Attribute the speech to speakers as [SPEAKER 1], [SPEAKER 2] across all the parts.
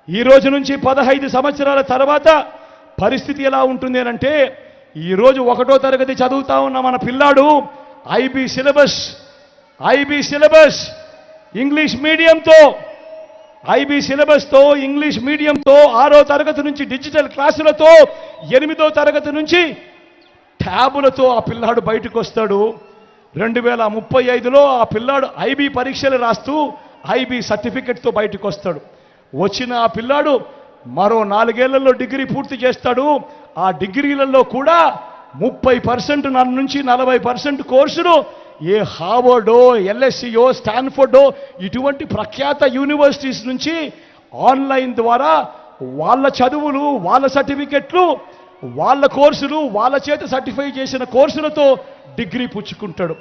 [SPEAKER 1] ఈ రోజు నుంచి 15 సంవత్సరాల తర్వాత పరిస్థితి ఎలా ఉంటుంది అంటే, ఈ రోజు 1వ తరగతి చదువుతా ఉన్న మన పిల్లాడు ఐబీ సిలబస్ ఇంగ్లీష్ మీడియంతో ఇంగ్లీష్ మీడియంతో 6వ తరగతి నుంచి డిజిటల్ క్లాసులతో 8వ తరగతి నుంచి ట్యాబులతో ఆ పిల్లాడు బయటకు వస్తాడు. 2035లో ఆ పిల్లాడు ఐబీ పరీక్షలు రాస్తూ ఐబీ సర్టిఫికెట్తో బయటకు వస్తాడు. వచ్చిన ఆ పిల్లాడు మరో 4 ఏళ్లలో డిగ్రీ పూర్తి చేస్తాడు. ఆ డిగ్రీలలో కూడా 30% నుంచి 40% కోర్సులు ఏ హార్వర్డో, ఎల్ఎస్సియో, స్టాన్ఫోర్డో ఇటువంటి ప్రఖ్యాత యూనివర్సిటీస్ నుంచి ఆన్లైన్ ద్వారా వాళ్ళ చదువులు, వాళ్ళ సర్టిఫికెట్లు, వాళ్ళ కోర్సులు, వాళ్ళ చేత సర్టిఫై చేసిన కోర్సులతో డిగ్రీ పుచ్చుకుంటాడు.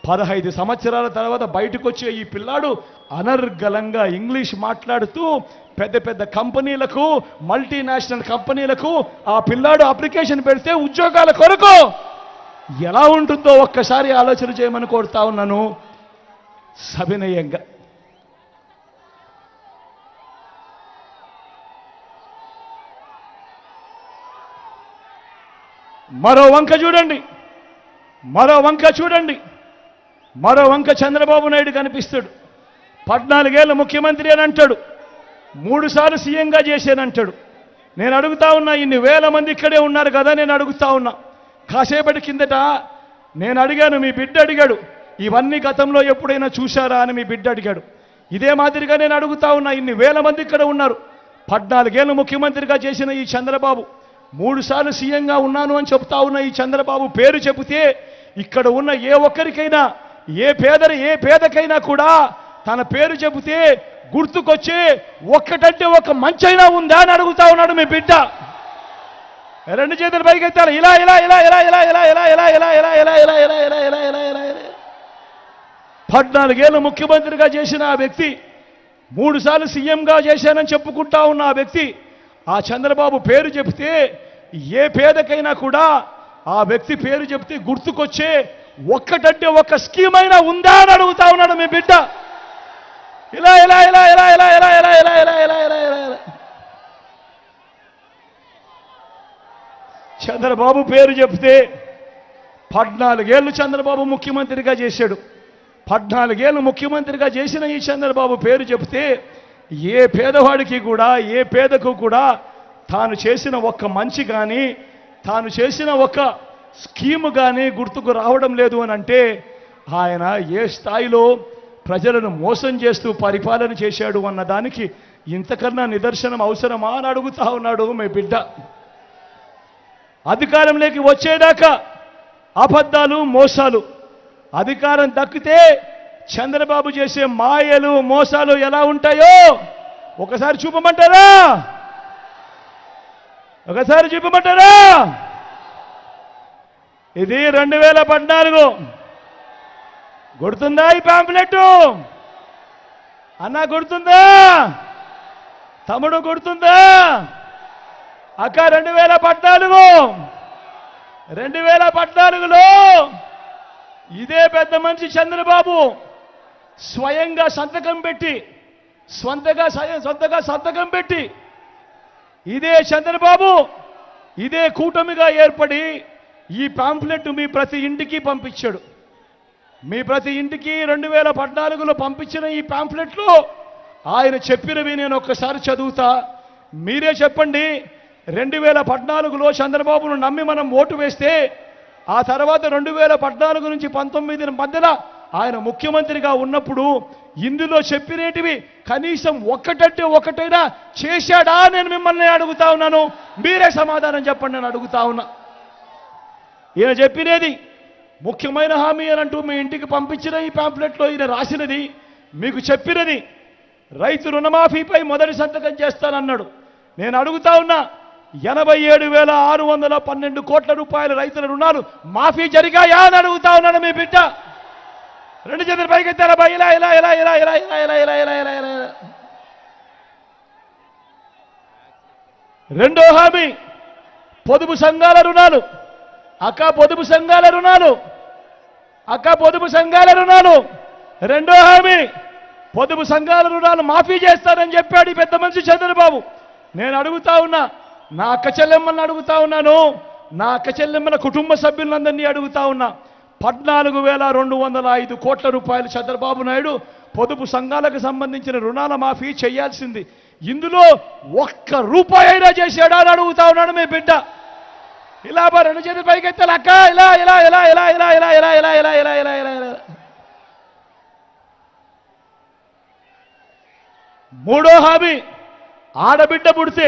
[SPEAKER 1] 15 సంవత్సరాల తర్వాత బయటకు వచ్చే ఈ పిల్లాడు అనర్గళంగా ఇంగ్లీష్ మాట్లాడుతూ పెద్ద పెద్ద కంపెనీలకు, మల్టీనేషనల్ కంపెనీలకు ఆ పిల్లాడు అప్లికేషన్ పెడితే ఉద్యోగాల కొరకు ఎలా ఉంటుందో ఒక్కసారి ఆలోచన చేయమని కోరుతా ఉన్నాను సవినయంగా. మరో వంక చంద్రబాబు నాయుడు కనిపిస్తాడు. 14 ఏళ్ళు ముఖ్యమంత్రి అని అంటాడు, 3 సార్లు సీఎంగా చేశానంటాడు. నేను అడుగుతా ఉన్నా, ఇన్ని వేల మంది ఇక్కడే ఉన్నారు కదా, నేను అడుగుతా ఉన్నా, కాసేపటి కిందట నేను అడిగాను, మీ బిడ్డ అడిగాడు, ఇవన్నీ గతంలో ఎప్పుడైనా చూశారా అని మీ బిడ్డ అడిగాడు. ఇదే మాదిరిగా నేను అడుగుతా ఉన్నా, ఇన్ని వేల మంది ఇక్కడ ఉన్నారు, 14 ఏళ్ళు ముఖ్యమంత్రిగా చేసిన ఈ చంద్రబాబు, 3 సార్లు సీఎంగా ఉన్నాను అని చెప్తా ఉన్న ఈ చంద్రబాబు పేరు చెబితే ఇక్కడ ఉన్న ఏ ఒక్కరికైనా, ఏ పేదకైనా కూడా తన పేరు చెబితే గుర్తుకొచ్చే ఒక్కటంటే ఒక మంచైనా ఉందా అని అడుగుతా ఉన్నాడు మీ బిడ్డ. 2 చేతులు పైకెత్తాలి. ఇలా 14 ఏళ్ళు ముఖ్యమంత్రిగా చేసిన ఆ వ్యక్తి, 3 సార్లు సీఎంగా చేశానని చెప్పుకుంటా ఉన్న ఆ వ్యక్తి, ఆ చంద్రబాబు పేరు చెబితే ఏ పేదకైనా కూడా ఆ వ్యక్తి పేరు చెబితే గుర్తుకొచ్చే ఒక్కటంటే ఒక స్కీమ్ అయినా ఉందా అని అడుగుతా ఉన్నాడు మీ బిడ్డ. ఇలా చంద్రబాబు పేరు చెప్తే 14 ఏళ్ళు చంద్రబాబు ముఖ్యమంత్రిగా చేశాడు. 14 ఏళ్ళు ముఖ్యమంత్రిగా చేసిన ఈ చంద్రబాబు పేరు చెప్తే ఏ పేదవాడికి కూడా, ఏ పేదకు కూడా తాను చేసిన ఒక్క మంచి కానీ, తాను చేసిన ఒక స్కీము కానీ గుర్తుకు రావడం లేదు అని అంటే ఆయన ఏ స్థాయిలో ప్రజలను మోసం చేస్తూ పరిపాలన చేశాడు అన్నదానికి ఇంతకన్నా నిదర్శనం అవసరమా అని అడుగుతా ఉన్నాడు మీ బిడ్డ. అధికారంలోకి వచ్చేదాకా అబద్ధాలు, మోసాలు, అధికారం దక్కితే చంద్రబాబు చేసే మాయలు, మోసాలు ఎలా ఉంటాయో ఒకసారి చూపమంటారా? ఇది 2014. గుర్తుందా ఈ పాంప్లెట్? అన్న గుర్తుందా? తమ్ముడు గుర్తుందా? అక్క 2014లో ఇదే పెద్ద మనిషి చంద్రబాబు స్వయంగా సంతకం పెట్టి ఇదే చంద్రబాబు ఇదే కూటమిగా ఏర్పడి ఈ పాంప్లెట్ మీ ప్రతి ఇంటికి పంపించాడు. మీ ప్రతి ఇంటికి 2014లో పంపించిన ఈ పాంప్లెట్లో ఆయన చెప్పినవి నేను ఒక్కసారి చదువుతా, మీరే చెప్పండి. 2014లో చంద్రబాబును నమ్మి మనం ఓటు వేస్తే ఆ తర్వాత 2014 నుంచి 19 మధ్యలో ఆయన ముఖ్యమంత్రిగా ఉన్నప్పుడు ఇందులో చెప్పినేటివి కనీసం ఒక్కటంటే ఒకటైనా చేశాడా? నేను మిమ్మల్ని అడుగుతా ఉన్నాను, మీరే సమాధానం చెప్పండి నేను అడుగుతా ఉన్నా. ఈయన చెప్పినది ముఖ్యమైన హామీ అని అంటూ మీ ఇంటికి పంపించిన ఈ పాంప్లెట్లో ఈయన రాసినది, మీకు చెప్పినది రైతు రుణమాఫీపై మొదటి సంతకం చేస్తానన్నాడు. నేను అడుగుతా ఉన్నా, 87,612 కోట్ల రూపాయల రైతుల రుణాలు మాఫీ జరిగాయా అని అడుగుతా ఉన్నాను మీ బిడ్డ. 2 చేతులు పైకెత్తారా? రెండో హామీ పొదుపు సంఘాల రుణాలు. పొదుపు సంఘాల రుణాలు రెండో హామీ పొదుపు సంఘాల రుణాలు మాఫీ చేస్తారని చెప్పాడు ఈ పెద్ద మనిషి చంద్రబాబు. నేను అడుగుతా ఉన్నా, నా అక్క చెల్లెమ్మలను అడుగుతా ఉన్నాను, నా అక్క చెల్లెమ్మల కుటుంబ సభ్యులందరినీ అడుగుతా ఉన్నా. 14,205 కోట్ల రూపాయలు చంద్రబాబు నాయుడు పొదుపు సంఘాలకు సంబంధించిన రుణాల మాఫీ చేయాల్సింది. ఇందులో ఒక్క రూపాయి అయినా చేశాడా అని అడుగుతా ఉన్నాడు మీ బిడ్డ. ఇలా రెండు చేతులు పైకెత్తాలి అక్క, ఇలా ఇలా ఇలా ఇలా ఇలా ఇలా ఇలా ఇలా ఇలా ఇలా ఇలా ఇలా ఇలా. మూడో హామీ, ఆడబిడ్డ పుడితే